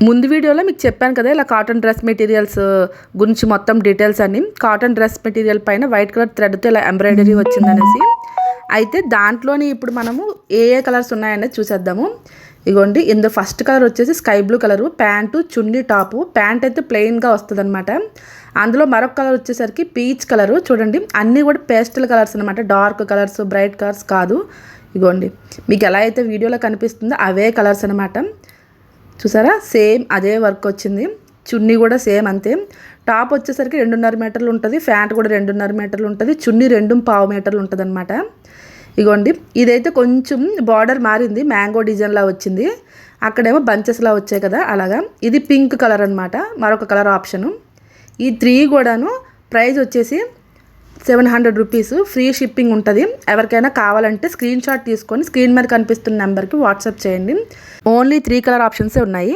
ముందు వీడియోలో మీకు చెప్పాను కదా ఇలా కాటన్ డ్రెస్ మెటీరియల్స్ గురించి మొత్తం డీటెయిల్స్ అన్ని. కాటన్ డ్రెస్ మెటీరియల్ పైన వైట్ కలర్ థ్రెడ్తో ఇలా ఎంబ్రాయిడరీ వచ్చిందనేసి. అయితే దాంట్లోని ఇప్పుడు మనము ఏ కలర్స్ ఉన్నాయనేది చూసేద్దాము. ఇగోండి, ఇందులో ఫస్ట్ కలర్ వచ్చేసి స్కై బ్లూ కలరు, ప్యాంటు చున్నీ టాపు. ప్యాంట్ అయితే ప్లెయిన్గా వస్తుంది అనమాట. అందులో మరొక కలర్ వచ్చేసరికి పీచ్ కలరు. చూడండి, అన్నీ కూడా పేస్టల్ కలర్స్ అనమాట, డార్క్ కలర్స్, బ్రైట్ కలర్స్ కాదు. ఇగోండి, మీకు ఎలా అయితే వీడియోలో కనిపిస్తుందో అవే కలర్స్ అనమాట. చూసారా, సేమ్ అదే వర్క్ వచ్చింది. చున్నీ కూడా సేమ్ అంతే. టాప్ వచ్చేసరికి 2.5 మీటర్లు ఉంటుంది, ప్యాంట్ కూడా 2.5 మీటర్లు ఉంటుంది, చున్నీ 2.5 మీటర్లు ఉంటుంది అనమాట. ఇగోండి, ఇదైతే కొంచెం బార్డర్ మారింది, మ్యాంగో డిజైన్లా వచ్చింది. అక్కడేమో బంచెస్లా వచ్చాయి కదా, అలాగా. ఇది పింక్ కలర్ అనమాట, మరొక కలర్ ఆప్షను. ఈ 3 కూడాను ప్రైస్ వచ్చేసి 700 రూపీస్, ఫ్రీ షిప్పింగ్ ఉంటుంది. ఎవరికైనా కావాలంటే స్క్రీన్ షాట్ తీసుకొని స్క్రీన్ మీద కనిపిస్తున్న నెంబర్కి వాట్సాప్ చేయండి. ఓన్లీ 3 కలర్ ఆప్షన్సే ఉన్నాయి.